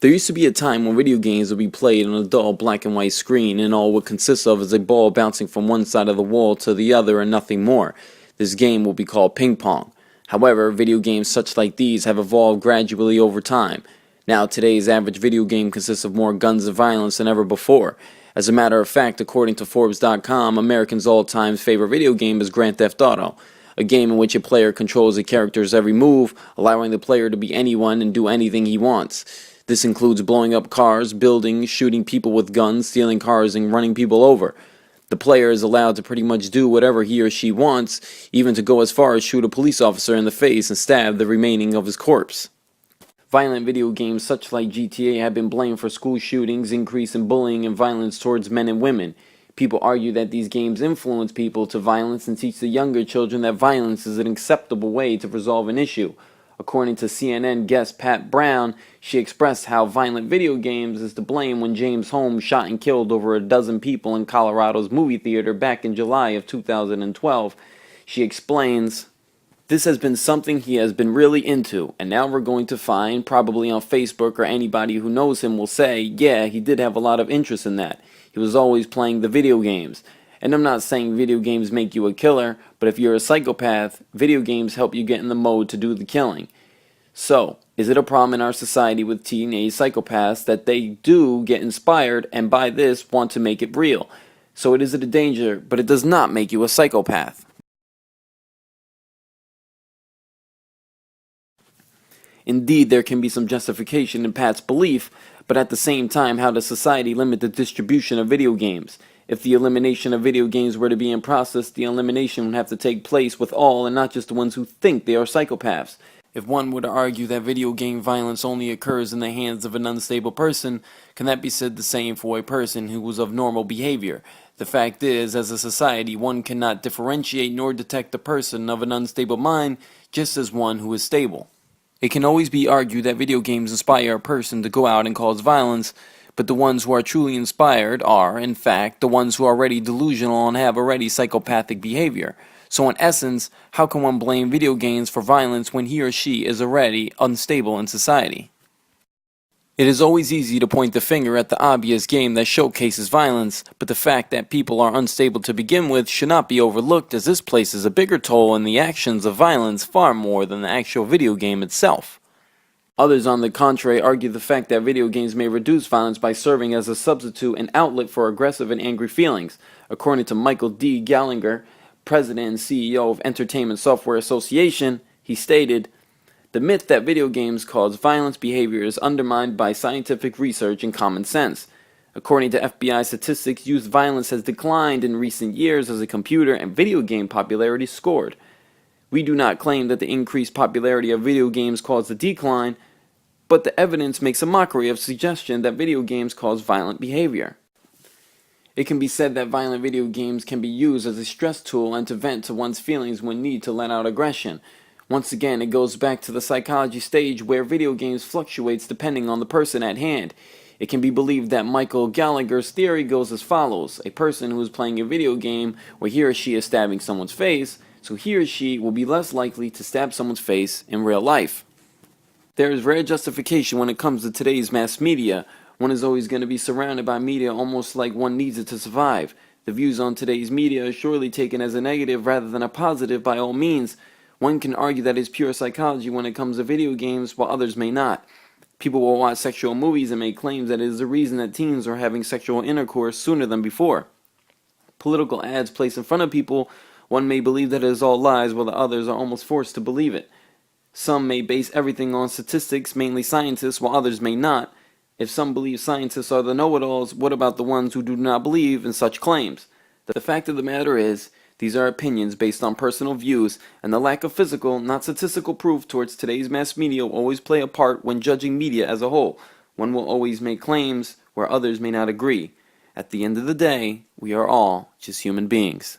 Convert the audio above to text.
There used to be a time when video games would be played on a dull black and white screen and all would consist of is a ball bouncing from one side of the wall to the other and nothing more. This game will be called ping pong. However, video games such like these have evolved gradually over time. Now today's average video game consists of more guns and violence than ever before. As a matter of fact, according to Forbes.com, Americans' all-time favorite video game is Grand Theft Auto, a game in which a player controls a character's every move, allowing the player to be anyone and do anything he wants. This includes blowing up cars, buildings, shooting people with guns, stealing cars, and running people over. The player is allowed to pretty much do whatever he or she wants, even to go as far as shoot a police officer in the face and stab the remaining of his corpse. Violent video games such like GTA have been blamed for school shootings, increase in bullying, and violence towards men and women. People argue that these games influence people to violence and teach the younger children that violence is an acceptable way to resolve an issue. According to CNN guest Pat Brown, she expressed how violent video games is to blame when James Holmes shot and killed over a dozen people in Colorado's movie theater back in July of 2012. She explains, "This has been something he has been really into, and now we're going to find, probably on Facebook or anybody who knows him will say, yeah, he did have a lot of interest in that. He was always playing the video games. And I'm not saying video games make you a killer, but if you're a psychopath, video games help you get in the mode to do the killing. So, is it a problem in our society with teenage psychopaths that they do get inspired and by this want to make it real? So it is a danger, but it does not make you a psychopath." Indeed, there can be some justification in Pat's belief, but at the same time, how does society limit the distribution of video games? If the elimination of video games were to be in process, the elimination would have to take place with all and not just the ones who think they are psychopaths. If one were to argue that video game violence only occurs in the hands of an unstable person, can that be said the same for a person who was of normal behavior? The fact is, as a society, one cannot differentiate nor detect a person of an unstable mind just as one who is stable. It can always be argued that video games inspire a person to go out and cause violence, but the ones who are truly inspired are, in fact, the ones who are already delusional and have already psychopathic behavior. So in essence, how can one blame video games for violence when he or she is already unstable in society? It is always easy to point the finger at the obvious game that showcases violence, but the fact that people are unstable to begin with should not be overlooked, as this places a bigger toll in the actions of violence far more than the actual video game itself. Others, on the contrary, argue the fact that video games may reduce violence by serving as a substitute and outlet for aggressive and angry feelings. According to Michael D. Gallagher, President and CEO of Entertainment Software Association, he stated, "The myth that video games cause violence behavior is undermined by scientific research and common sense. According to FBI statistics, youth violence has declined in recent years as the computer and video game popularity soared. We do not claim that the increased popularity of video games caused a decline, but the evidence makes a mockery of suggestion that video games cause violent behavior. It can be said that violent video games can be used as a stress tool and to vent to one's feelings when need to let out aggression. Once again, it goes back to the psychology stage where video games fluctuates depending on the person at hand. It can be believed that Michael Gallagher's theory goes as follows. A person who is playing a video game where he or she is stabbing someone's face, so he or she will be less likely to stab someone's face in real life. There is rare justification when it comes to today's mass media. One is always going to be surrounded by media almost like one needs it to survive. The views on today's media are surely taken as a negative rather than a positive by all means. One can argue that it's pure psychology when it comes to video games, while others may not. People will watch sexual movies and make claims that it is the reason that teens are having sexual intercourse sooner than before. Political ads placed in front of people, one may believe that it is all lies, while the others are almost forced to believe it. Some may base everything on statistics, mainly scientists, while others may not. If some believe scientists are the know-it-alls, what about the ones who do not believe in such claims? The fact of the matter is, these are opinions based on personal views, and the lack of physical, not statistical proof towards today's mass media will always play a part when judging media as a whole. One will always make claims where others may not agree. At the end of the day, we are all just human beings.